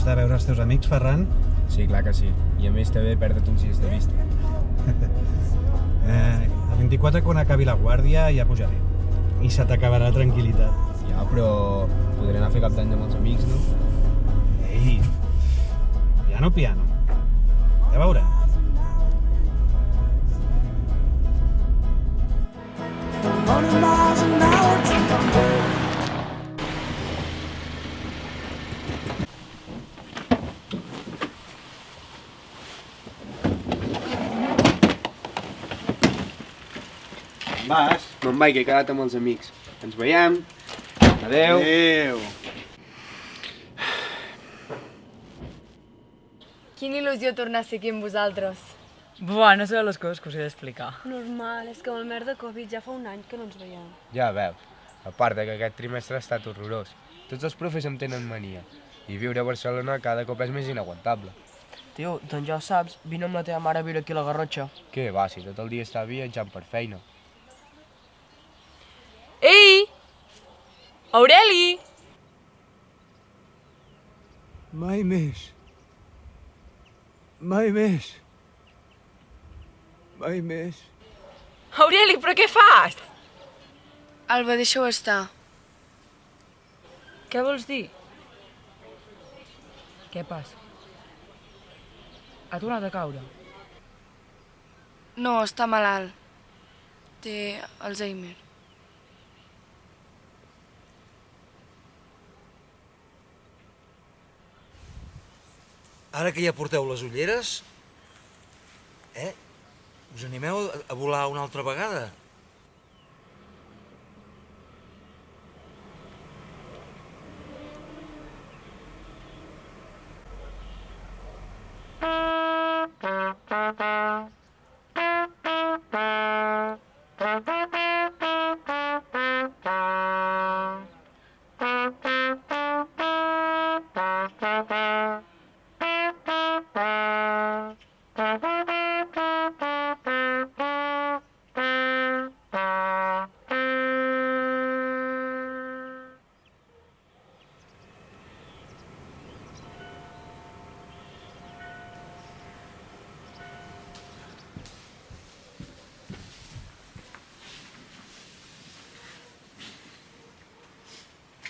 de veure els teus amics, Ferran? Sí, clar que sí. I a més també perdre't uns dies de vista. El 24, quan acabi la guàrdia, ja pujaré. I se t'acabarà la tranquil·litat. Ja, però podré anar a fer cap d'any amb els amics, no? Ei, piano. Ja veurem. Vas? Me'n vaig, que he quedat amb els amics. Ens veiem. Adeu. Adéu. Quina il·lusió tornar a ser aquí amb vosaltres. Buah, no sé les coses que us he d'explicar. Normal, és que amb el merda de Covid ja fa un any que no ens veiem. Ja veus. A part de que aquest trimestre ha estat horrorós. Tots els profes em tenen mania. I viure a Barcelona cada cop és més inaguantable. Tio, doncs ja ho saps, vine amb la teva mare a viure aquí a la Garrotxa. Què va, si tot el dia està viatjant per feina. Ei! Aureli! Mai més. Mai més. Mai més. Aureli, però què fas? Alba, deixa-ho estar. Què vols dir? Què passa? Ha tornat a caure? No, està malalt. Té Alzheimer. Ara que ja porteu les ulleres, us animeu a volar una altra vegada?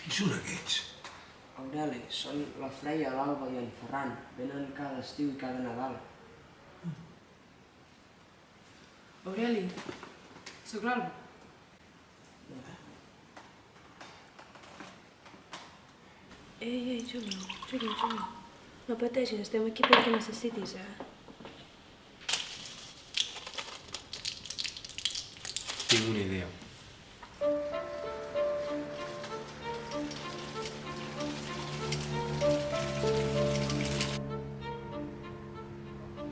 Qui són aquests? Aureli, són la Freia, l'Alba i el Ferran. Venen cada estiu i cada Nadal. Aureli, sóc l'Alba. Ei, Juli. No pateixis, estem aquí perquè necessitis, Tinc una idea.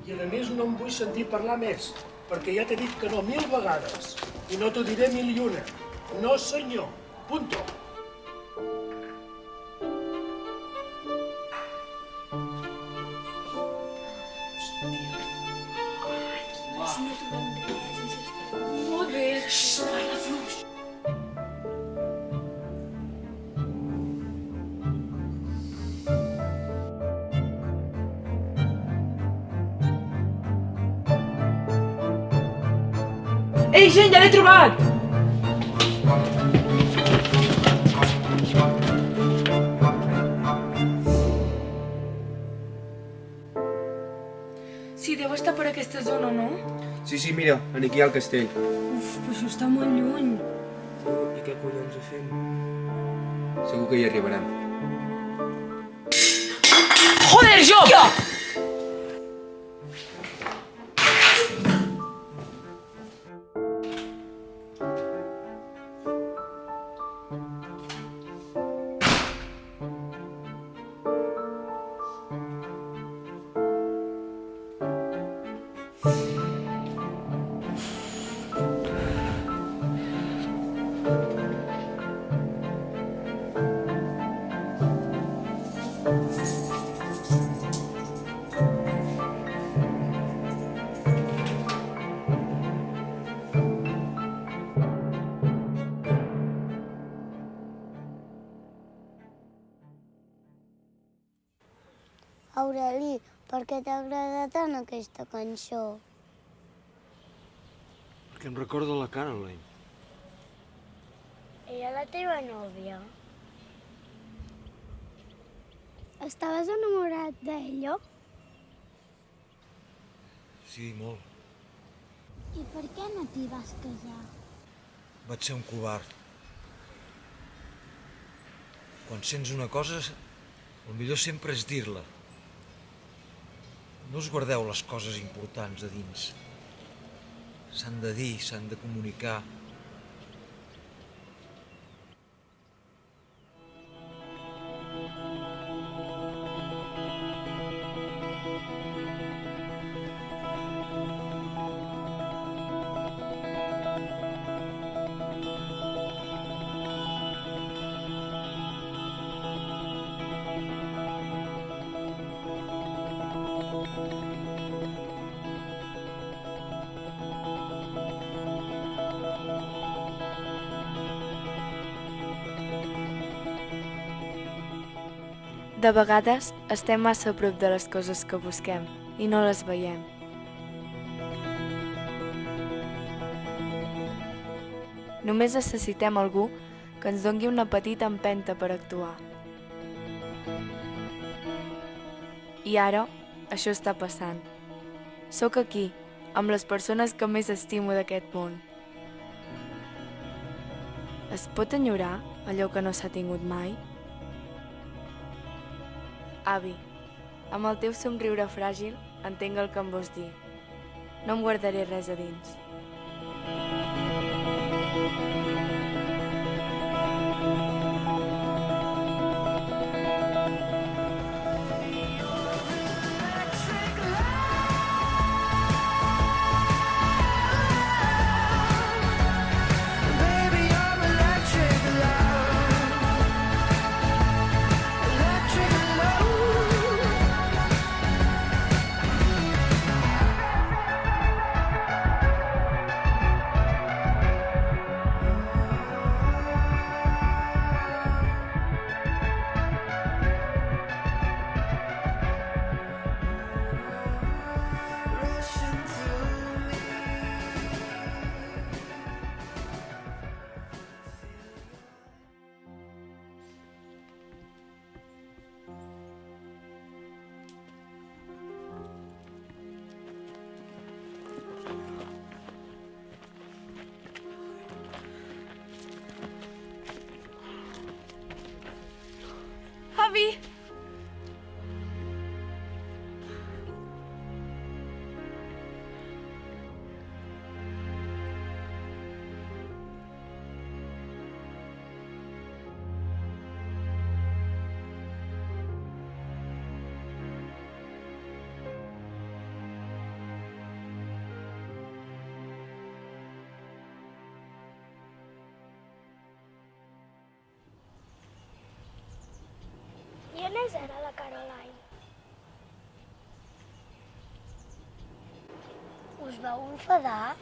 I a més no em vull sentir parlar més, perquè ja t'he dit que no 1000 vegades. I no t'ho diré 1001. No, senyor. Punto. Molt bé. Ei, gent, ja l'he trobat! Sí, deu estar per aquesta zona, no? Sí, mira, aquí hi ha el castell. Uf, però això està molt lluny. I què collons hi fem? Segur que hi arribarem. Joder, jo! Aureli, per què t'ha agradat tant aquesta cançó? Perquè em recorda la Caroline. Era la teva nòvia? Estaves enamorat d'ella? Sí, molt. I per què no t'hi vas casar? Vaig ser un covard. Quan sents una cosa, el millor sempre és dir-la. No us guardeu les coses importants a dins. S'han de dir, s'han de comunicar. De vegades estem massa a prop de les coses que busquem i no les veiem. Només necessitem algú que ens doni una petita empenta per actuar. I ara, això està passant. Sóc aquí, amb les persones que més estimo d'aquest món. Es pot enyorar allò que no s'ha tingut mai? Avi, amb el teu somriure fràgil entenc el que em vols dir. No em guardaré res a dins. Avi! I on és ara la Caroline? Us vau enfadar?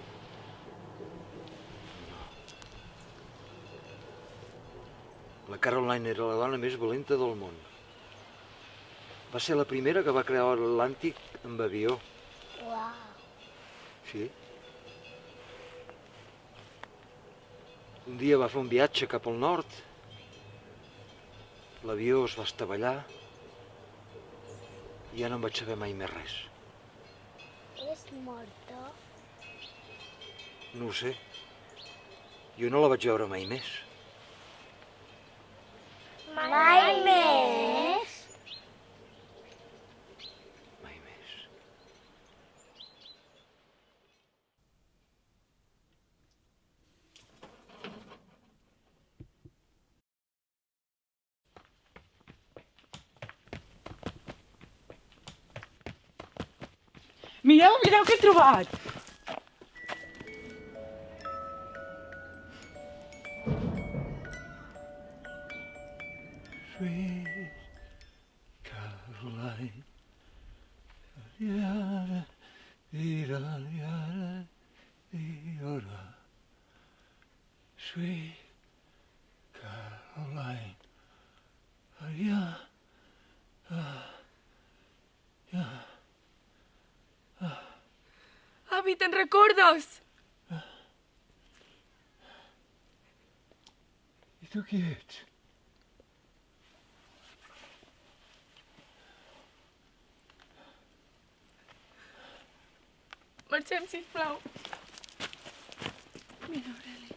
La Caroline era la dona més valenta del món. Va ser la primera que va creuar l'Atlàntic amb avió. Uau! Sí. Un dia va fer un viatge cap al nord. L'avió es va estavellar i ja no en vaig saber mai més res. És morta? No ho sé. Jo no la vaig veure mai més. Mai més? Mai més. Mireu, mireu què he trobat! Sweet Caroline, yada, yada, yada, yada. Sweet Caroline, yada, Avi, te'n recordes? I tu qui ets? Marxem, sisplau. Mira, Aureli.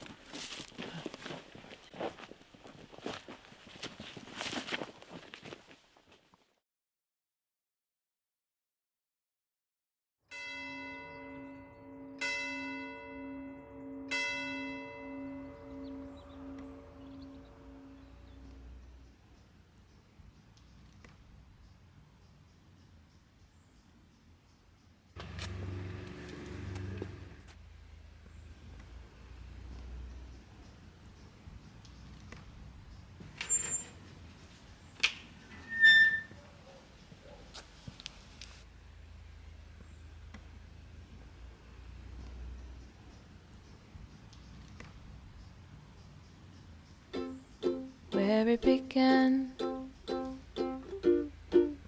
Where it began,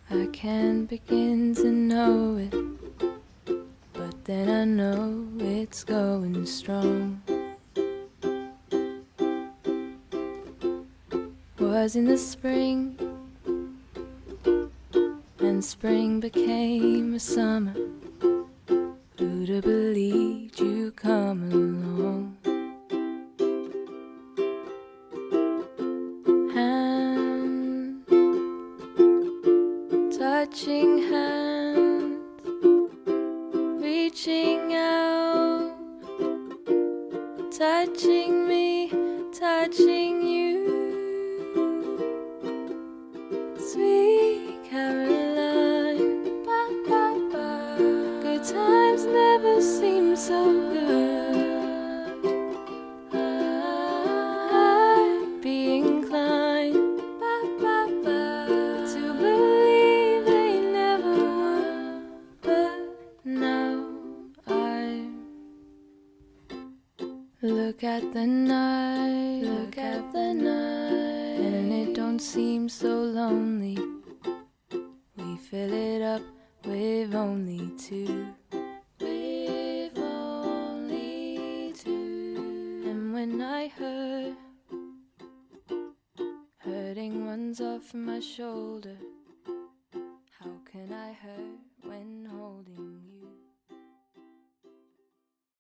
I can't begin to know it, but then I know it's going strong. Was in the spring, and spring became a summer. Who'd have believed you come along? Touching hands, reaching out, touching me, touching you. Sweet Caroline, ba, ba, ba. Good times never seem so good. I'd be inclined, ba, ba, ba, to believe they never would, but now I look at the night, look at the night, and it don't seem so lonely. We fill it up with only two, with only two. And when I hurt, hurting one's off my shoulder, how can I hurt